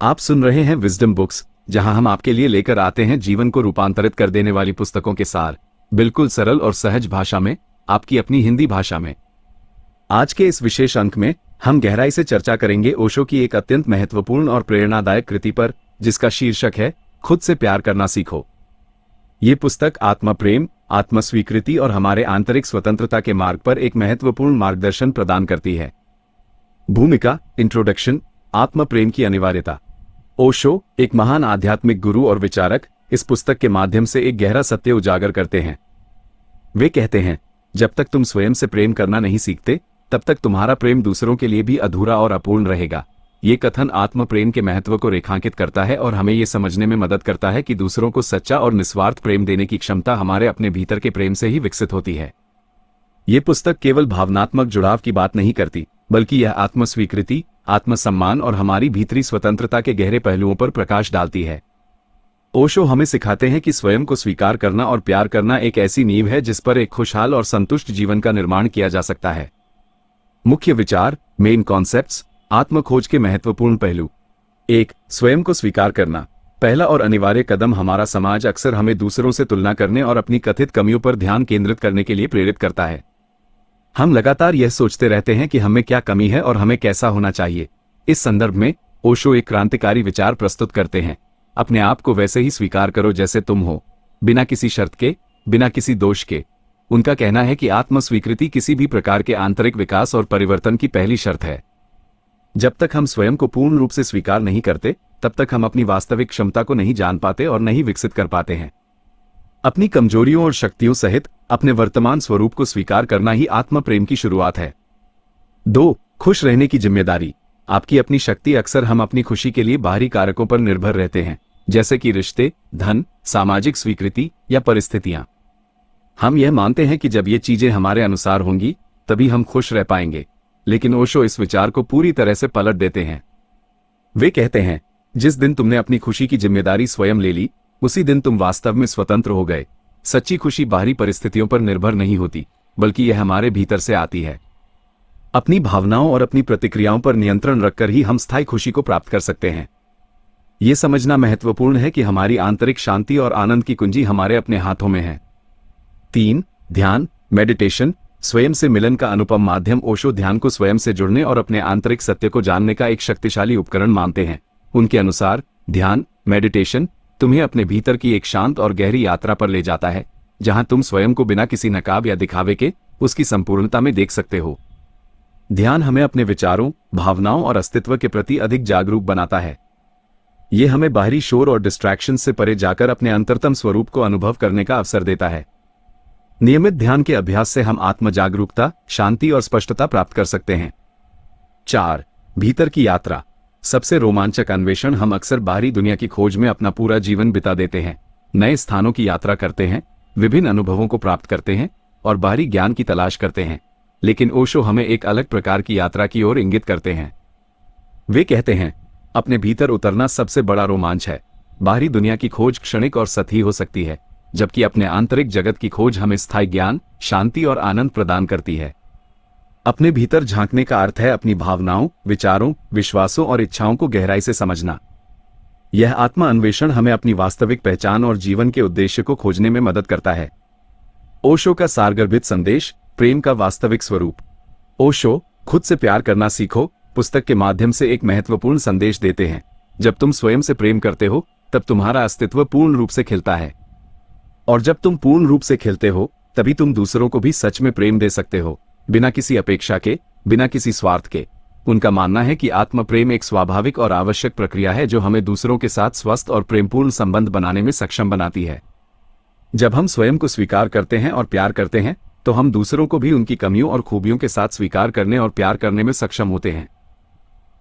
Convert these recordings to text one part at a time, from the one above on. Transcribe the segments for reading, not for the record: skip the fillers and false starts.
आप सुन रहे हैं विजडम बुक्स, जहां हम आपके लिए लेकर आते हैं जीवन को रूपांतरित कर देने वाली पुस्तकों के सार, बिल्कुल सरल और सहज भाषा में, आपकी अपनी हिंदी भाषा में। आज के इस विशेष अंक में हम गहराई से चर्चा करेंगे ओशो की एक अत्यंत महत्वपूर्ण और प्रेरणादायक कृति पर, जिसका शीर्षक है खुद से प्यार करना सीखो। ये पुस्तक आत्म प्रेम, आत्म स्वीकृति और हमारे आंतरिक स्वतंत्रता के मार्ग पर एक महत्वपूर्ण मार्गदर्शन प्रदान करती है। भूमिका, इंट्रोडक्शन, आत्म प्रेम की अनिवार्यता। ओशो, एक महान आध्यात्मिक गुरु और विचारक, इस पुस्तक के माध्यम से एक गहरा सत्य उजागर करते हैं। वे कहते हैं, जब तक तुम स्वयं से प्रेम करना नहीं सीखते, तब तक तुम्हारा प्रेम दूसरों के लिए भी अधूरा और अपूर्ण रहेगा। ये कथन आत्म प्रेम के महत्व को रेखांकित करता है और हमें ये समझने में मदद करता है कि दूसरों को सच्चा और निस्वार्थ प्रेम देने की क्षमता हमारे अपने भीतर के प्रेम से ही विकसित होती है। ये पुस्तक केवल भावनात्मक जुड़ाव की बात नहीं करती, बल्कि यह आत्म स्वीकृति, आत्मसम्मान और हमारी भीतरी स्वतंत्रता के गहरे पहलुओं पर प्रकाश डालती है। ओशो हमें सिखाते हैं कि स्वयं को स्वीकार करना और प्यार करना एक ऐसी नींव है जिस पर एक खुशहाल और संतुष्ट जीवन का निर्माण किया जा सकता है। मुख्य विचार, मेन कॉन्सेप्ट्स, आत्म खोज के महत्वपूर्ण पहलू। 1. स्वयं को स्वीकार करना। पहला और अनिवार्य कदम। हमारा समाज अक्सर हमें दूसरों से तुलना करने और अपनी कथित कमियों पर ध्यान केंद्रित करने के लिए प्रेरित करता है। हम लगातार यह सोचते रहते हैं कि हमें क्या कमी है और हमें कैसा होना चाहिए। इस संदर्भ में ओशो एक क्रांतिकारी विचार प्रस्तुत करते हैं। अपने आप को वैसे ही स्वीकार करो जैसे तुम हो, बिना किसी शर्त के, बिना किसी दोष के। उनका कहना है कि आत्म स्वीकृति किसी भी प्रकार के आंतरिक विकास और परिवर्तन की पहली शर्त है। जब तक हम स्वयं को पूर्ण रूप से स्वीकार नहीं करते, तब तक हम अपनी वास्तविक क्षमता को नहीं जान पाते और नहीं विकसित कर पाते हैं। अपनी कमजोरियों और शक्तियों सहित अपने वर्तमान स्वरूप को स्वीकार करना ही आत्म प्रेम की शुरुआत है। 2. खुश रहने की जिम्मेदारी। आपकी अपनी शक्ति। अक्सर हम अपनी खुशी के लिए बाहरी कारकों पर निर्भर रहते हैं, जैसे कि रिश्ते, धन, सामाजिक स्वीकृति या परिस्थितियां। हम यह मानते हैं कि जब ये चीजें हमारे अनुसार होंगी, तभी हम खुश रह पाएंगे। लेकिन ओशो इस विचार को पूरी तरह से पलट देते हैं। वे कहते हैं, जिस दिन तुमने अपनी खुशी की जिम्मेदारी स्वयं ले ली, उसी दिन तुम वास्तव में स्वतंत्र हो गए। सच्ची खुशी बाहरी परिस्थितियों पर निर्भर नहीं होती, बल्कि यह हमारे भीतर से आती है। अपनी भावनाओं और अपनी प्रतिक्रियाओं पर नियंत्रण रखकर ही हम स्थायी खुशी को प्राप्त कर सकते हैं। यह समझना महत्वपूर्ण है कि हमारी आंतरिक शांति और आनंद की कुंजी हमारे अपने हाथों में है। 3. ध्यान, मेडिटेशन, स्वयं से मिलन का अनुपम माध्यम। ओशो ध्यान को स्वयं से जुड़ने और अपने आंतरिक सत्य को जानने का एक शक्तिशाली उपकरण मानते हैं। उनके अनुसार ध्यान, मेडिटेशन, तुम्हें अपने भीतर की एक शांत और गहरी यात्रा पर ले जाता है, जहां तुम स्वयं को बिना किसी नकाब या दिखावे के उसकी संपूर्णता में देख सकते हो। ध्यान हमें अपने विचारों, भावनाओं और अस्तित्व के प्रति अधिक जागरूक बनाता है। यह हमें बाहरी शोर और डिस्ट्रैक्शन से परे जाकर अपने अंतरतम स्वरूप को अनुभव करने का अवसर देता है। नियमित ध्यान के अभ्यास से हम आत्म जागरूकता, शांति और स्पष्टता प्राप्त कर सकते हैं। 4. भीतर की यात्रा। सबसे रोमांचक अन्वेषण। हम अक्सर बाहरी दुनिया की खोज में अपना पूरा जीवन बिता देते हैं, नए स्थानों की यात्रा करते हैं, विभिन्न अनुभवों को प्राप्त करते हैं और बाहरी ज्ञान की तलाश करते हैं। लेकिन ओशो हमें एक अलग प्रकार की यात्रा की ओर इंगित करते हैं। वे कहते हैं, अपने भीतर उतरना सबसे बड़ा रोमांच है। बाहरी दुनिया की खोज क्षणिक और सतही हो सकती है, जबकि अपने आंतरिक जगत की खोज हमें स्थायी ज्ञान, शांति और आनंद प्रदान करती है। अपने भीतर झांकने का अर्थ है अपनी भावनाओं, विचारों, विश्वासों और इच्छाओं को गहराई से समझना। यह आत्मा अन्वेषण हमें अपनी वास्तविक पहचान और जीवन के उद्देश्य को खोजने में मदद करता है। ओशो का सारगर्भित संदेश, प्रेम का वास्तविक स्वरूप। ओशो खुद से प्यार करना सीखो पुस्तक के माध्यम से एक महत्वपूर्ण संदेश देते हैं। जब तुम स्वयं से प्रेम करते हो, तब तुम्हारा अस्तित्व पूर्ण रूप से खिलता है। और जब तुम पूर्ण रूप से खिलते हो, तभी तुम दूसरों को भी सच में प्रेम दे सकते हो, बिना किसी अपेक्षा के, बिना किसी स्वार्थ के। उनका मानना है कि आत्म प्रेम एक स्वाभाविक और आवश्यक प्रक्रिया है जो हमें दूसरों के साथ स्वस्थ और प्रेमपूर्ण संबंध बनाने में सक्षम बनाती है। जब हम स्वयं को स्वीकार करते हैं और प्यार करते हैं, तो हम दूसरों को भी उनकी कमियों और खूबियों के साथ स्वीकार करने और प्यार करने में सक्षम होते हैं।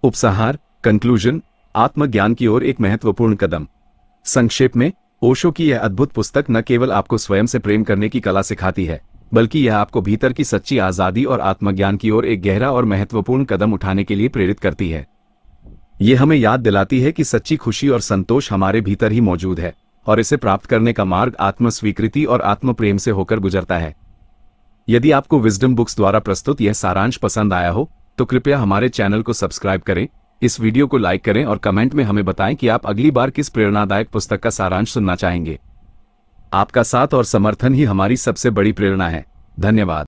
उपसंहार, कंक्लूजन, आत्मज्ञान की ओर एक महत्वपूर्ण कदम। संक्षेप में, ओशो की यह अद्भुत पुस्तक न केवल आपको स्वयं से प्रेम करने की कला सिखाती है, बल्कि यह आपको भीतर की सच्ची आजादी और आत्मज्ञान की ओर एक गहरा और महत्वपूर्ण कदम उठाने के लिए प्रेरित करती है। यह हमें याद दिलाती है कि सच्ची खुशी और संतोष हमारे भीतर ही मौजूद है, और इसे प्राप्त करने का मार्ग आत्म स्वीकृति और आत्म प्रेम से होकर गुजरता है। यदि आपको विजडम बुक्स द्वारा प्रस्तुत यह सारांश पसंद आया हो, तो कृपया हमारे चैनल को सब्सक्राइब करें इस वीडियो को लाइक करें और कमेंट में हमें बताएं कि आप अगली बार किस प्रेरणादायक पुस्तक का सारांश सुनना चाहेंगे। आपका साथ और समर्थन ही हमारी सबसे बड़ी प्रेरणा है। धन्यवाद।